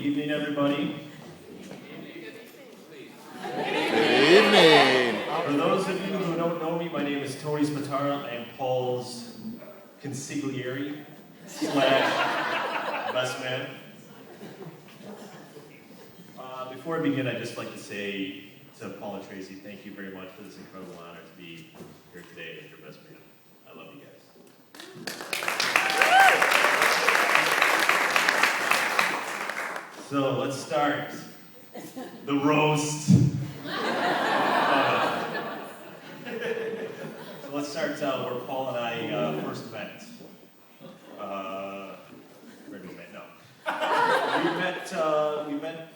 evening, everybody. Good evening. For those of you who don't know me, my name is Tony Spatara. I am Paul's consigliere / best man. Before I begin, I'd just like to say to Paul and Tracy, thank you very much for this incredible honor to be here today as your best man. I love you guys. So let's start. The roast. So let's start where Paul and I first met. Where did we meet? No. We met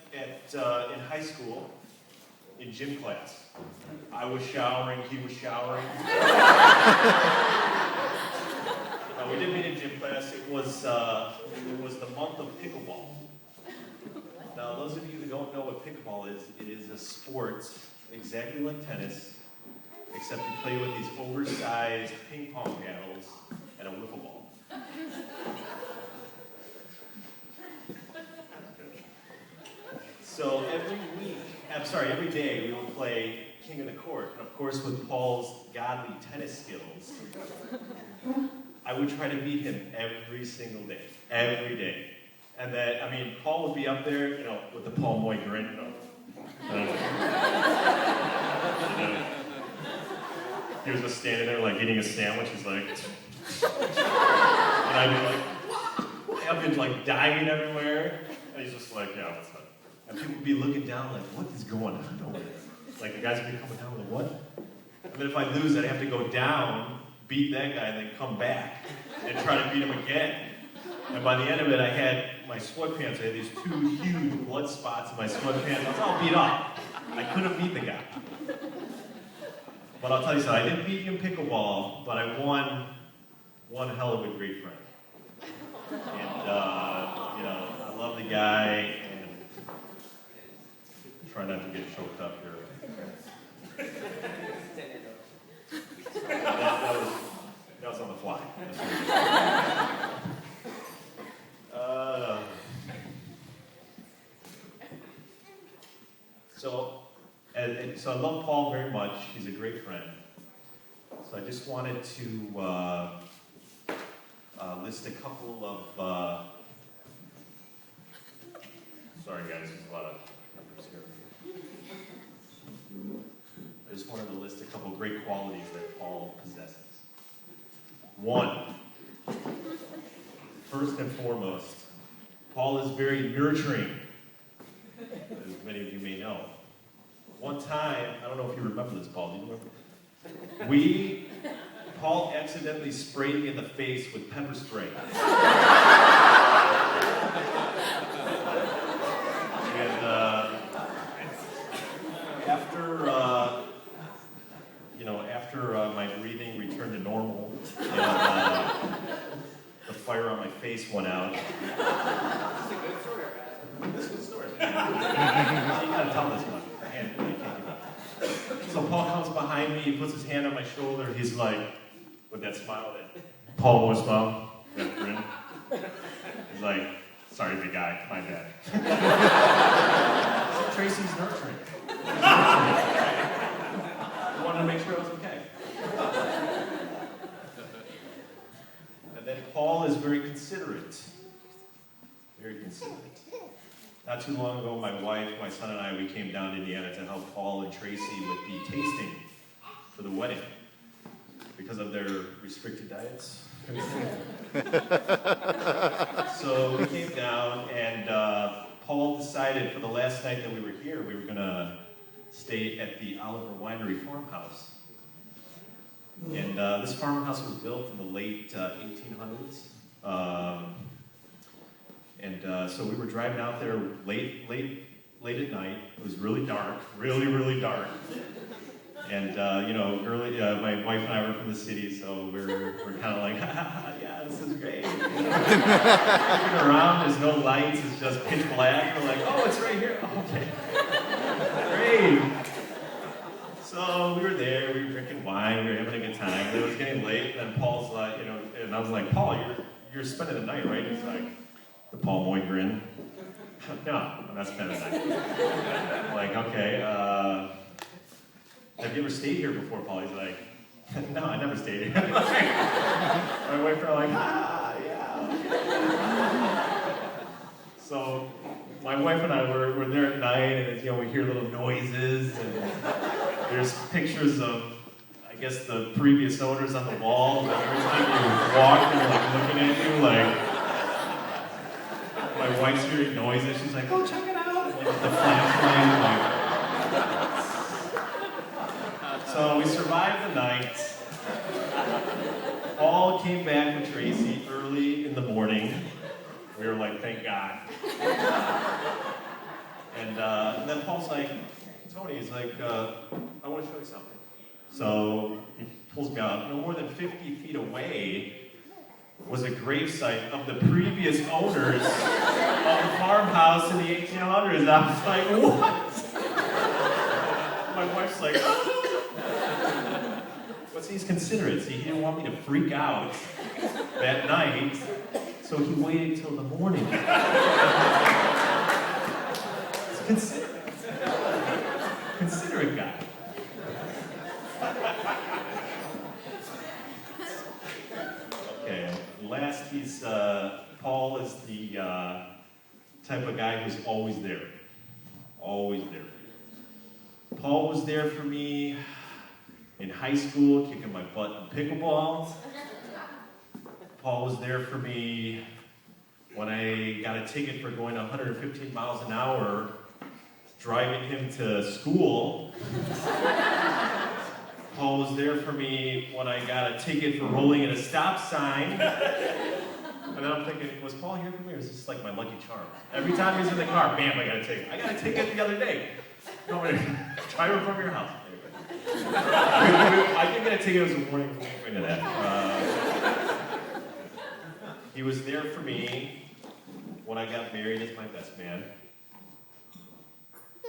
in high school in gym class. I was showering, he was showering. We didn't meet in gym class. It was the month of pickleball. Now, those of you who don't know what pickleball is, it is a sport exactly like tennis, except you play with these oversized ping pong paddles and a wiffle ball. So every day we will play King of the Court. And of course, with Paul's godly tennis skills, I would try to beat him every single day. Every day. And then, Paul would be up there, with the Paul Moy grin, He was just standing there, like, eating a sandwich. He's like... And I'd be like, diving everywhere. And he's just like, yeah, what's up? And people would be looking down like, what is going on over there? Like, the guys would be coming down with what? And then if I lose, I'd have to go down, beat that guy, and then come back and try to beat him again. And by the end of it, I had my sweatpants. I had these 2 huge blood spots in my sweatpants. I was all beat up. I couldn't beat the guy. But I'll tell you something, I didn't beat him pickleball, but I won one hell of a great friend. And, I love the guy, and try not to get choked up here. That was on the fly. So I love Paul very much. He's a great friend. So I just wanted to list a couple of... Sorry guys, there's a lot of numbers here. I just wanted to list a couple of great qualities that Paul possesses. 1, first and foremost, Paul is very nurturing, as many of you may know. One time, I don't know if you remember this, Paul, do you remember? Paul accidentally sprayed me in the face with pepper spray. And after my breathing returned to normal, and the fire on my face went out. This is a good story, right? This is a good story. You gotta tell this one. So Paul comes behind me, he puts his hand on my shoulder, he's like, with that smile, that Paul Moy smile, that grin. He's like, sorry, big guy, my bad. So Tracy's nurturing. I wanted to make sure I was okay. And then Paul is very considerate. Very considerate. Not too long ago, my wife, my son, and I, we came down to Indiana to help Paul and Tracy with the tasting for the wedding because of their restricted diets. So we came down, and Paul decided for the last night that we were here, we were going to stay at the Oliver Winery farmhouse. And this farmhouse was built in the late 1800s. So we were driving out there late at night. It was really dark, really, really dark. And my wife and I were from the city, so we're kind of like, yeah, this is great. Looking around, there's no lights, it's just pitch black. We're like, oh, it's right here. Oh, okay, great. So we were there, we were drinking wine, we were having a good time. It was getting late, and then Paul's like, and I was like, Paul, you're spending the night, right? He's like, the Paul Moy grin. No, I'm not spending the night. I'm like, okay, have you ever stayed here before, Paul? He's like, no, I never stayed here. My wife and I are like, yeah. So my wife and I were there at night, and we hear little noises, and there's pictures of, I guess, the previous owners on the wall. Like every time you walk, they're like looking at you, like. My wife's hearing noises. She's like, "Oh, check it out!" Like, the flashlight. Like. So we survived the night. Paul came back with Tracy early in the morning. We were like, "Thank God." And then Paul's like, "Tony," he's like, "I want to show you something." So he pulls me out. No more than 50 feet away was a gravesite of the previous owners of the farmhouse in the 1800s. I was like, what? My wife's like, but see, he's considerate. See, he didn't want me to freak out that night, so he waited till the morning. It's considerate. Considerate guy. Okay, last, Paul is the type of guy who's always there. Always there for you. Paul was there for me in high school, kicking my butt in pickleball. Paul was there for me when I got a ticket for going 115 miles an hour, driving him to school. Paul was there for me when I got a ticket for rolling at a stop sign. And then I'm thinking, was Paul here for me, or is this like my lucky charm? Every time he's in the car, bam, I got a ticket. I got a ticket the other day. No, driver from your house. I did get a ticket, it was a warning, we'll go into that. He was there for me when I got married as my best man.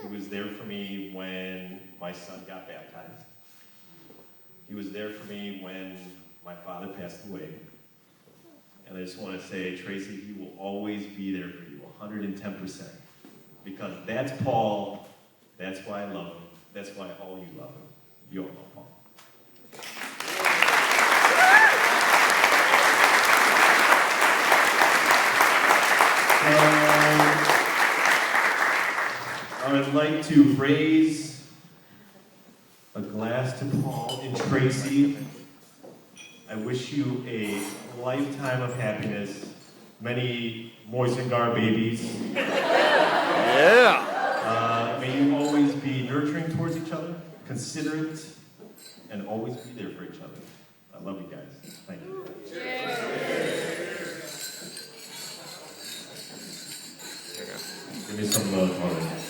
He was there for me when my son got baptized. He was there for me when my father passed away. And I just want to say, Tracy, he will always be there for you, 110%. Because that's Paul, that's why I love him, that's why all you love him. You all know Paul. I would like to raise a glass to Paul and Tracy. I wish you a lifetime of happiness, many Moisengar babies. Yeah. May you always be nurturing towards each other, considerate, and always be there for each other. I love you guys. Thank you. Give me some love, Father.